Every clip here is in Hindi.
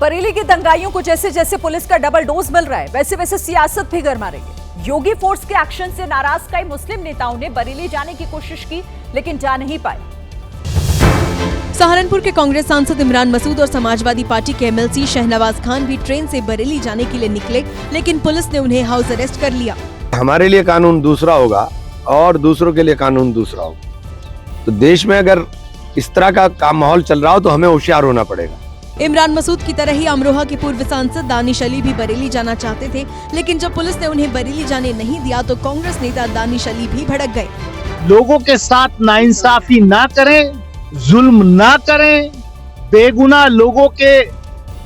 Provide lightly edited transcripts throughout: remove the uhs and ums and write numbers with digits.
बरेली की दंगाइयों को जैसे जैसे पुलिस का डबल डोज मिल रहा है, वैसे वैसे सियासत भी गर्मा रही है। योगी फोर्स के एक्शन से नाराज कई मुस्लिम नेताओं ने बरेली जाने की कोशिश की, लेकिन जा नहीं पाए। सहारनपुर के कांग्रेस सांसद इमरान मसूद और समाजवादी पार्टी के एमएलसी शहनवाज खान भी ट्रेन से बरेली जाने के लिए निकले, लेकिन पुलिस ने उन्हें हाउस अरेस्ट कर लिया। हमारे लिए कानून दूसरा होगा और दूसरों के लिए कानून दूसरा होगा। तो देश में अगर इस तरह का माहौल चल रहा हो तो हमें होशियार होना पड़ेगा। इमरान मसूद की तरह ही अमरोहा के पूर्व सांसद दानिश अली भी बरेली जाना चाहते थे, लेकिन जब पुलिस ने उन्हें बरेली जाने नहीं दिया तो कांग्रेस नेता दानिश अली भी भड़क गए। लोगों के साथ नाइंसाफी ना करें, जुल्म ना करें, बेगुनाह लोगों के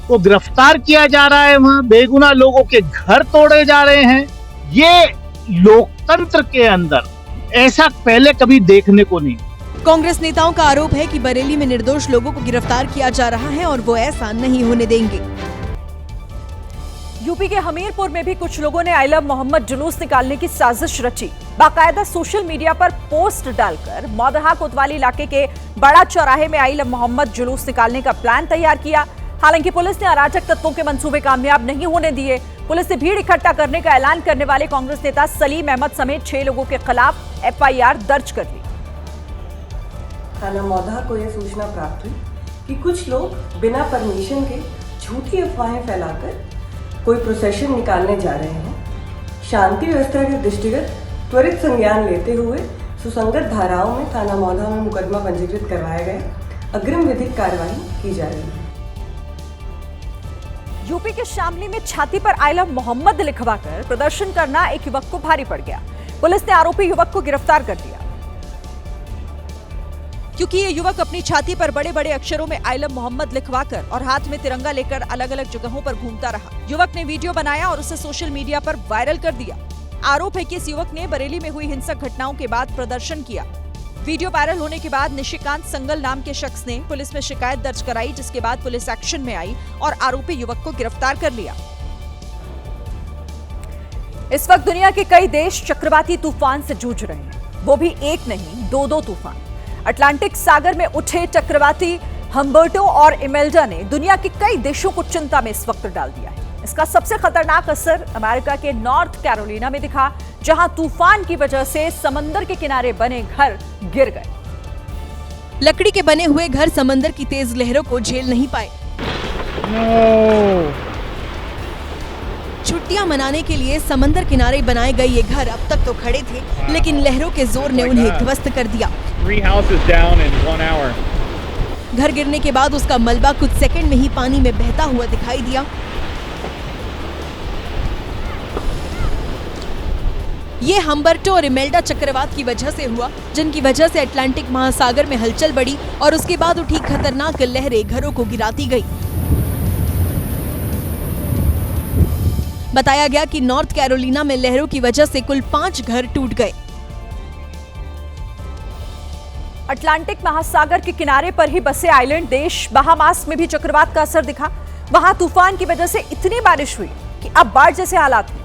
को गिरफ्तार किया जा रहा है, वहाँ बेगुनाह लोगों के घर तोड़े जा रहे हैं। ये लोकतंत्र के अंदर ऐसा पहले कभी देखने को नहीं। कांग्रेस नेताओं का आरोप है कि बरेली में निर्दोष लोगों को गिरफ्तार किया जा रहा है और वो ऐसा नहीं होने देंगे। यूपी के हमीरपुर में भी कुछ लोगों ने आई लव मोहम्मद जुलूस निकालने की साजिश रची। बाकायदा सोशल मीडिया पर पोस्ट डालकर मौदहा कोतवाली इलाके के बड़ा चौराहे में आई लव मोहम्मद जुलूस निकालने का प्लान तैयार किया। हालांकि पुलिस ने अराजक तत्वों के मंसूबे कामयाब नहीं होने दिए। पुलिस ने भीड़ इकट्ठा करने का ऐलान करने वाले कांग्रेस नेता सलीम अहमद समेत 6 लोगों के खिलाफ FIR दर्ज कर ली। थाना मौदहा को यह सूचना प्राप्त हुई कि कुछ लोग बिना परमिशन के झूठी अफवाहें फैलाकर कोई प्रोसेशन निकालने जा रहे हैं। शांति व्यवस्था के दृष्टिगत त्वरित संज्ञान लेते हुए सुसंगत धाराओं में थाना मौदहा में मुकदमा पंजीकृत करवाया गया। अग्रिम विधिक कार्रवाई की जा रही है। यूपी के शामली में छाती पर आई लव मोहम्मद लिखवाकर प्रदर्शन करना एक युवक को भारी पड़ गया। पुलिस ने आरोपी युवक को गिरफ्तार कर लिया। क्योंकि ये युवक अपनी छाती पर बड़े बड़े अक्षरों में आई लव मोहम्मद लिखवाकर और हाथ में तिरंगा लेकर अलग अलग जगहों पर घूमता रहा। युवक ने वीडियो बनाया और उसे सोशल मीडिया पर वायरल कर दिया। आरोप है कि इस युवक ने बरेली में हुई हिंसक घटनाओं के बाद प्रदर्शन किया। वीडियो वायरल होने के बाद निशिकांत संगल नाम के शख्स ने पुलिस में शिकायत दर्ज कराई, जिसके बाद पुलिस एक्शन में आई और आरोपी युवक को गिरफ्तार कर लिया। इस वक्त दुनिया के कई देश चक्रवाती तूफान से जूझ रहे हैं, वो भी एक नहीं 2 तूफान। अटलांटिक सागर में उठे चक्रवाती हम्बर्टो और इमेल्डा ने दुनिया के कई देशों को चिंता में इस वक्त डाल दिया है। इसका सबसे खतरनाक असर अमेरिका के नॉर्थ कैरोलिना में दिखा, जहां तूफान की वजह से समंदर के किनारे बने घर गिर गए। लकड़ी के बने हुए घर समंदर की तेज लहरों को झेल नहीं पाए। छुट्टियां मनाने के लिए समंदर किनारे बनाए गए ये घर अब तक तो खड़े थे, लेकिन लहरों के जोर ने उन्हें ध्वस्त कर दिया। 3 houses down in 1 hour. घर गिरने के बाद उसका मलबा कुछ सेकंड में ही पानी में बहता हुआ दिखाई दिया। ये हम्बर्टो और इमेल्डा चक्रवात की वजह से हुआ, जिनकी वजह से अटलांटिक महासागर में हलचल बढ़ी और उसके बाद उठी खतरनाक लहरें घरों को गिराती गई। बताया गया कि नॉर्थ कैरोलिना में लहरों की वजह से कुल 5 घर टूट गए। अटलांटिक महासागर के किनारे पर ही बसे आइलैंड देश बहामास में भी चक्रवात का असर दिखा। वहां तूफान की वजह से इतनी बारिश हुई कि अब बाढ़ जैसे हालात हैं।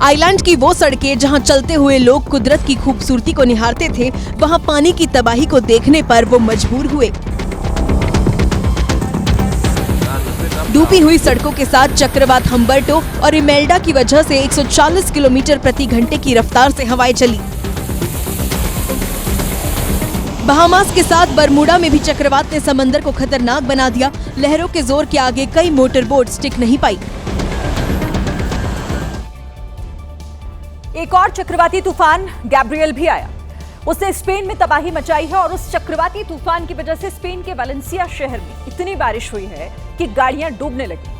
आइलैंड की वो सड़कें जहां चलते हुए लोग कुदरत की खूबसूरती को निहारते थे, वहां पानी की तबाही को देखने पर वो मजबूर हुए। डूबी हुई सड़कों के साथ चक्रवात हम्बर्टो और इमेल्डा की वजह से 140 किलोमीटर प्रति घंटे की रफ्तार से हवाएं चली। बहामास के साथ बरमूडा में भी चक्रवात ने समंदर को खतरनाक बना दिया। लहरों के जोर के आगे कई मोटर बोट टिक नहीं पाई। एक और चक्रवाती तूफान गैब्रियल भी आया। उसने स्पेन में तबाही मचाई है और उस चक्रवाती तूफान की वजह से स्पेन के वलेंसिया शहर में इतनी बारिश हुई है कि गाड़ियां डूबने लगी।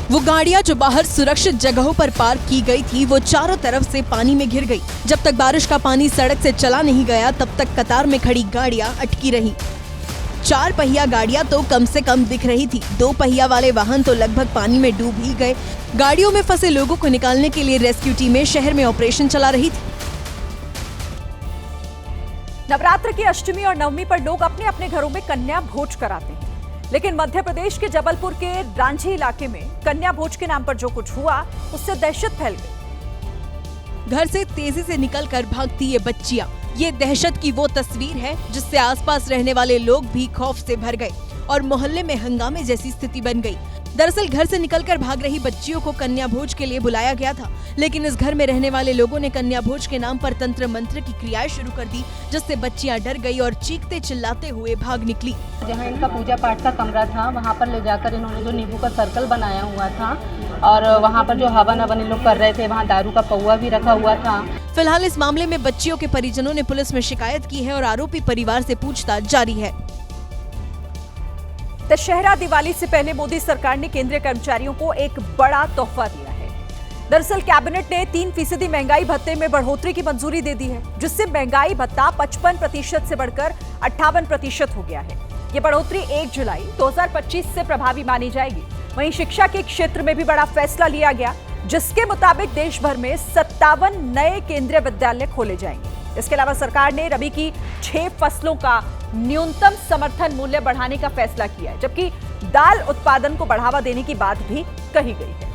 वो गाड़ियां जो बाहर सुरक्षित जगहों पर पार्क की गई थी, वो चारों तरफ से पानी में घिर गई। जब तक बारिश का पानी सड़क से चला नहीं गया, तब तक कतार में खड़ी गाड़ियां अटकी रही। 4 पहिया गाड़ियां तो कम से कम दिख रही थी, 2 पहिया वाले वाहन तो लगभग पानी में डूब ही गए। गाड़ियों में फंसे लोगों को निकालने के लिए रेस्क्यू टीमें शहर में ऑपरेशन चला रही थी। नवरात्र की अष्टमी और नवमी पर लोग अपने अपने घरों में कन्या भोज कराते हैं, लेकिन मध्य प्रदेश के जबलपुर के रांझी इलाके में कन्या भोज के नाम पर जो कुछ हुआ, उससे दहशत फैल गई। घर से तेजी से निकलकर भागती ये बच्चियां, ये दहशत की वो तस्वीर है जिससे आसपास रहने वाले लोग भी खौफ से भर गए और मोहल्ले में हंगामे जैसी स्थिति बन गई। दरअसल घर से निकलकर भाग रही बच्चियों को कन्या भोज के लिए बुलाया गया था, लेकिन इस घर में रहने वाले लोगों ने कन्या भोज के नाम पर तंत्र मंत्र की क्रियाएं शुरू कर दी, जिससे बच्चियां डर गई और चीखते चिल्लाते हुए भाग निकली। जहाँ इनका पूजा पाठ का कमरा था वहाँ पर ले जाकर इन्होंने जो नींबू का सर्कल बनाया हुआ था और वहाँ पर जो हवन इन लोग कर रहे थे, वहाँ दारू का पौवा भी रखा हुआ था। फिलहाल इस मामले में बच्चियों के परिजनों ने पुलिस में शिकायत की है और आरोपी परिवार से पूछताछ जारी है। दशहरा दिवाली से पहले मोदी सरकार ने केंद्रीय कर्मचारियों को एक बड़ा तोहफा दिया है। दरअसल कैबिनेट ने 3% महंगाई भत्ते में बढ़ोतरी की मंजूरी दे दी है, जिससे महंगाई भत्ता 55% से बढ़कर 58% हो गया है। ये बढ़ोतरी 1 जुलाई 2025 से प्रभावी मानी जाएगी। वहीं शिक्षा के क्षेत्र में भी बड़ा फैसला लिया गया, जिसके मुताबिक देश भर में 57 नए केंद्रीय विद्यालय खोले जाएंगे। इसके अलावा सरकार ने रबी की 6 फसलों का न्यूनतम समर्थन मूल्य बढ़ाने का फैसला किया है, जबकि दाल उत्पादन को बढ़ावा देने की बात भी कही गई है।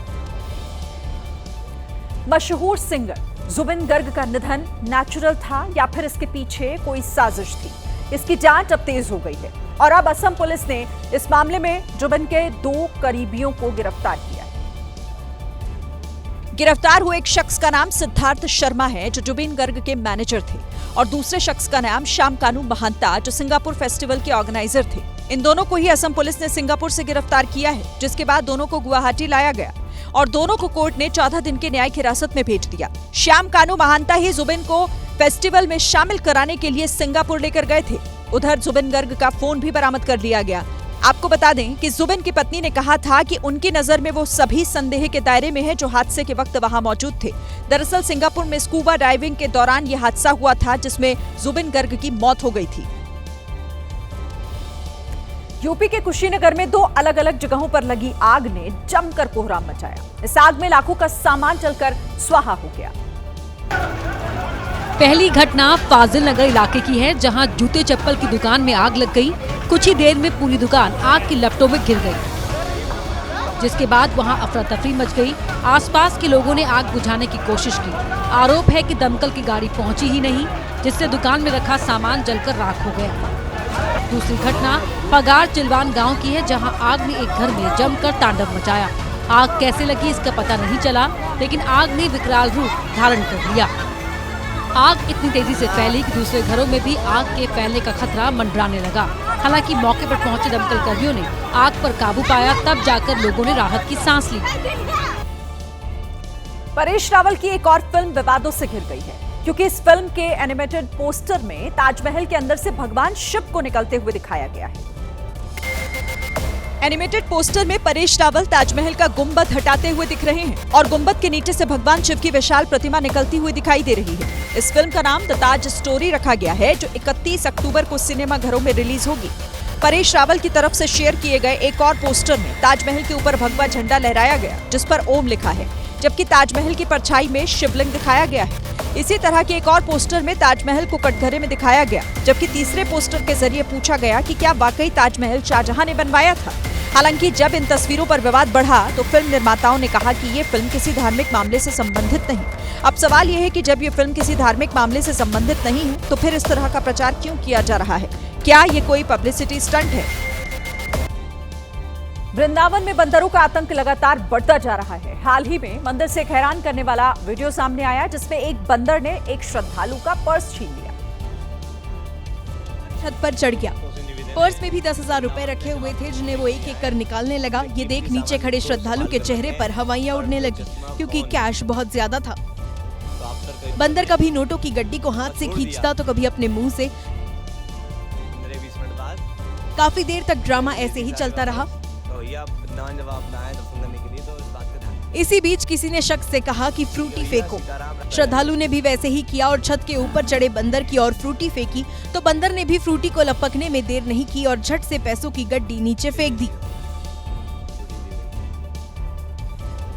मशहूर सिंगर जुबिन गर्ग का निधन नेचुरल था या फिर इसके पीछे कोई साजिश थी, इसकी जांच अब तेज हो गई है और अब असम पुलिस ने इस मामले में जुबिन के 2 करीबियों को गिरफ्तार किया है। गिरफ्तार हुए एक शख्स का नाम सिद्धार्थ शर्मा है, जो जुबिन गर्ग के मैनेजर थे, और दूसरे शख्स का नाम श्याम कानू महंता, जो सिंगापुर फेस्टिवल के ऑर्गेनाइजर थे। इन दोनों को ही असम पुलिस ने सिंगापुर से गिरफ्तार किया है, जिसके बाद दोनों को गुवाहाटी लाया गया और दोनों को कोर्ट ने 14 दिन के न्यायिक हिरासत में भेज दिया। श्याम कानू महंता ही जुबिन को फेस्टिवल में शामिल कराने के लिए सिंगापुर लेकर गए थे। उधर जुबिन गर्ग का फोन भी बरामद कर लिया गया। आपको बता दें कि जुबिन की पत्नी ने कहा था कि उनकी नजर में वो सभी संदेह के दायरे में है जो हादसे के वक्त वहां मौजूद थे। दरअसल सिंगापुर में स्कूबा डाइविंग के दौरान यह हादसा हुआ था, जिसमें जुबिन गर्ग की मौत हो गई थी। यूपी के कुशीनगर में 2 अलग अलग जगहों पर लगी आग ने जमकर कोहराम मचाया। इस आग में लाखों का सामान जलकर स्वाहा हो गया। पहली घटना फाजिल नगर इलाके की है, जहां जूते चप्पल की दुकान में आग लग गई। कुछ ही देर में पूरी दुकान आग की लपटों में घिर गई, जिसके बाद वहां अफरा तफरी मच गई। आसपास के लोगों ने आग बुझाने की कोशिश की। आरोप है कि दमकल की गाड़ी पहुंची ही नहीं, जिससे दुकान में रखा सामान जलकर राख हो गया। दूसरी घटना पगार चिलवान गांव की है, जहां आग ने एक घर में जमकर तांडव मचाया। आग कैसे लगी इसका पता नहीं चला, लेकिन आग ने विकराल रूप धारण कर लिया। आग इतनी तेजी से फैली कि दूसरे घरों में भी आग के फैलने का खतरा मंडराने लगा। हालांकि मौके पर पहुंचे दमकल कर्मियों ने आग पर काबू पाया, तब जाकर लोगों ने राहत की सांस ली। परेश रावल की एक और फिल्म विवादों से घिर गई है, क्योंकि इस फिल्म के एनिमेटेड पोस्टर में ताजमहल के अंदर से भगवान शिव को निकलते हुए दिखाया गया है। एनिमेटेड पोस्टर में परेश रावल ताजमहल का गुंबद हटाते हुए दिख रहे हैं और गुंबद के नीचे से भगवान शिव की विशाल प्रतिमा निकलती हुई दिखाई दे रही है। इस फिल्म का नाम द ताज स्टोरी रखा गया है, जो 31 अक्टूबर को सिनेमा घरों में रिलीज होगी। परेश रावल की तरफ से शेयर किए गए एक और पोस्टर में ताजमहल के ऊपर भगवा झंडा लहराया गया, जिस पर ओम लिखा है, जबकि ताजमहल की परछाई में शिवलिंग दिखाया गया है। इसी तरह के एक और पोस्टर में ताजमहल को कटघरे में दिखाया गया, जबकि तीसरे पोस्टर के जरिए पूछा गया कि क्या वाकई ताजमहल शाहजहां ने बनवाया था। हालांकि जब इन तस्वीरों पर विवाद बढ़ा तो फिल्म निर्माताओं ने कहा कि ये फिल्म किसी धार्मिक मामले से संबंधित नहीं। अब सवाल ये है कि जब ये फिल्म किसी धार्मिक मामले से संबंधित नहीं है, तो फिर इस तरह का प्रचार क्यों किया जा रहा है? क्या ये कोई पब्लिसिटी स्टंट है? वृंदावन में बंदरों का आतंक लगातार बढ़ता जा रहा है। हाल ही में मंदिर से एक हैरान करने वाला वीडियो सामने आया, जिसमें एक बंदर ने एक श्रद्धालु का पर्स छीन लिया, छत पर चढ़ गया। पर्स में भी 10,000 रुपए रखे हुए थे, जिन्हें वो एक एक कर निकालने लगा। ये देख नीचे खड़े श्रद्धालु के चेहरे पर हवाइयां उड़ने लगी, क्योंकि कैश बहुत ज्यादा था। बंदर कभी नोटों की गड्डी को हाथ से खींचता तो कभी अपने मुंह से। काफी देर तक ड्रामा ऐसे ही चलता रहा। इसी बीच किसी ने शख्स से कहा कि फ्रूटी फेंको। श्रद्धालु ने भी वैसे ही किया और छत के ऊपर चढ़े बंदर की ओर फ्रूटी फेंकी, तो बंदर ने भी फ्रूटी को लपकने में देर नहीं की और झट से पैसों की गड्डी नीचे फेंक दी।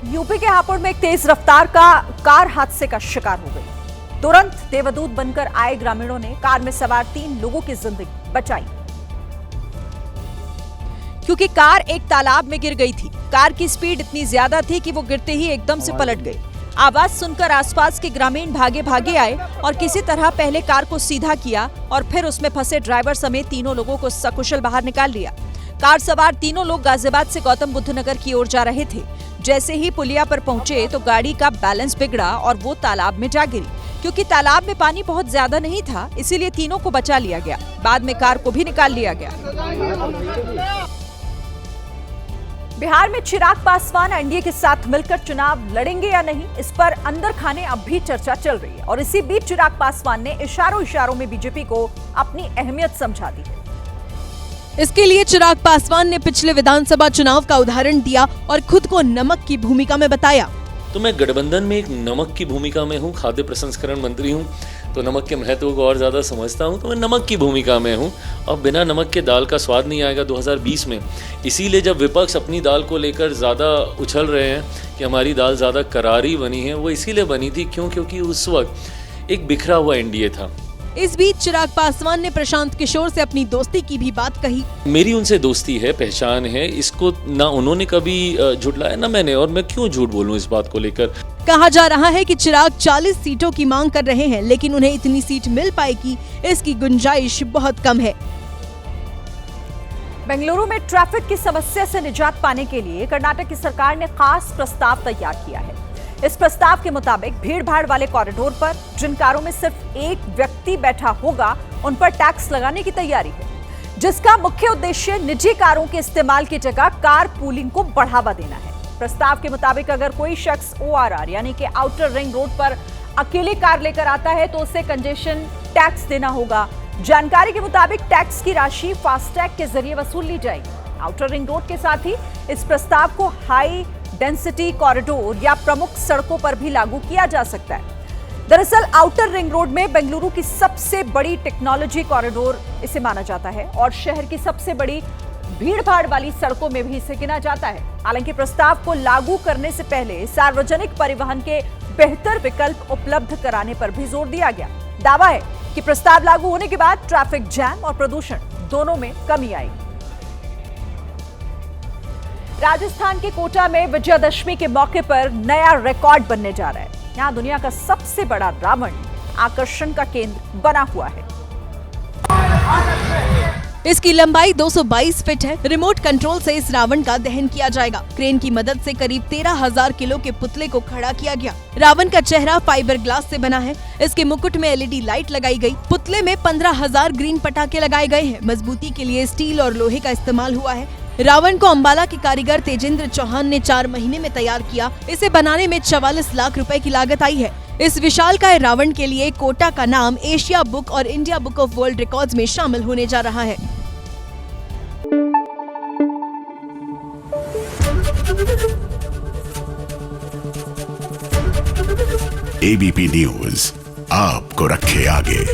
यूपी के हापुड़ में एक तेज रफ्तार का कार हादसे का शिकार हो गई। तुरंत देवदूत बनकर आए ग्रामीणों ने कार में सवार 3 लोगों की जिंदगी बचाई, क्योंकि कार एक तालाब में गिर गई थी। कार की स्पीड इतनी ज्यादा थी कि वो गिरते ही एकदम से पलट गई। आवाज सुनकर आसपास के ग्रामीण भागे भागे आए और किसी तरह पहले कार को सीधा किया और फिर उसमें फंसे ड्राइवर समेत तीनों लोगों को सकुशल बाहर निकाल लिया। कार सवार तीनों लोग गाजियाबाद से गौतम बुद्ध नगर की ओर जा रहे थे। जैसे ही पुलिया पर पहुंचे तो गाड़ी का बैलेंस बिगड़ा और वो तालाब में जा गिरी। क्योंकि तालाब में पानी बहुत ज्यादा नहीं था, इसीलिए तीनों को बचा लिया गया। बाद में कार को भी निकाल लिया गया। बिहार में चिराग पासवान एनडीए के साथ मिलकर चुनाव लड़ेंगे या नहीं, इस पर अंदर खाने अब भी चर्चा चल रही है। और इसी बीच चिराग पासवान ने इशारों में बीजेपी को अपनी अहमियत समझा दी है। इसके लिए चिराग पासवान ने पिछले विधानसभा चुनाव का उदाहरण दिया और खुद को नमक की भूमिका में बताया। तो मैं गठबंधन में एक नमक की भूमिका में हूँ, खाद्य प्रसंस्करण मंत्री हूँ, तो नमक के महत्व को और ज़्यादा समझता हूँ, तो मैं नमक की भूमिका में हूँ। और बिना नमक के दाल का स्वाद नहीं आएगा 2020 में। इसीलिए जब विपक्ष अपनी दाल को लेकर ज़्यादा उछल रहे हैं कि हमारी दाल ज़्यादा करारी बनी है, वो इसीलिए बनी थी क्योंकि उस वक्त एक बिखरा हुआ एनडीए था। इस बीच चिराग पासवान ने प्रशांत किशोर से अपनी दोस्ती की भी बात कही। मेरी उनसे दोस्ती है, पहचान है, इसको ना उन्होंने कभी झुटलाया ना मैंने, और मैं क्यों झूठ बोलूं इस बात को लेकर। कहा जा रहा है कि चिराग 40 सीटों की मांग कर रहे हैं, लेकिन उन्हें इतनी सीट मिल पाएगी इसकी गुंजाइश बहुत कम है। बेंगलुरु में ट्रैफिक की समस्या से निजात पाने के लिए कर्नाटक की सरकार ने खास प्रस्ताव तैयार किया है। इस प्रस्ताव के मुताबिक भीड़-भाड़ वाले कॉरिडोर पर जिन कारों में सिर्फ एक व्यक्ति बैठा होगा, उन पर टैक्स लगाने की तैयारी है, जिसका मुख्य उद्देश्य निजी कारों के इस्तेमाल की जगह कार पूलिंग को बढ़ावा देना है। प्रस्ताव के मुताबिक अगर कोई शख्स ORR यानी कि आउटर रिंग रोड पर अकेले कार लेकर आता है तो उसे कंजेशन टैक्स देना होगा। जानकारी के मुताबिक टैक्स की राशि फास्टैग के जरिए वसूल ली जाएगी। आउटर रिंग रोड के साथ ही इस प्रस्ताव को हाई डेंसिटी कॉरिडोर या प्रमुख सड़कों पर भी लागू किया जा सकता है। दरअसल आउटर रिंग रोड में बेंगलुरु की सबसे बड़ी टेक्नोलॉजी कॉरिडोर इसे माना जाता है और शहर की सबसे बड़ी भीड़-भाड़ वाली सड़कों में भी इसे गिना जाता है। हालांकि प्रस्ताव को लागू करने से पहले सार्वजनिक परिवहन के बेहतर विकल्प उपलब्ध कराने पर भी जोर दिया गया। दावा है कि प्रस्ताव लागू होने के बाद ट्रैफिक जैम और प्रदूषण दोनों में कमी आएगी। राजस्थान के कोटा में विजयादशमी के मौके पर नया रिकॉर्ड बनने जा रहा है। यहाँ दुनिया का सबसे बड़ा रावण आकर्षण का केंद्र बना हुआ है। इसकी लंबाई 222 फीट है। रिमोट कंट्रोल से इस रावण का दहन किया जाएगा। क्रेन की मदद से करीब 13,000 किलो के पुतले को खड़ा किया गया। रावण का चेहरा फाइबर ग्लास से बना है। इसके मुकुट में LED लाइट लगाई गई। पुतले में 15,000 ग्रीन पटाखे लगाए गए हैं। मजबूती के लिए स्टील और लोहे का इस्तेमाल हुआ है। रावण को अंबाला के कारीगर तेजेंद्र चौहान ने 4 महीने में तैयार किया। इसे बनाने में 44 लाख रुपए की लागत आई है। इस विशालकाय रावण के लिए कोटा का नाम एशिया बुक और India book of world records में शामिल होने जा रहा है। ABP न्यूज आपको रखे आगे।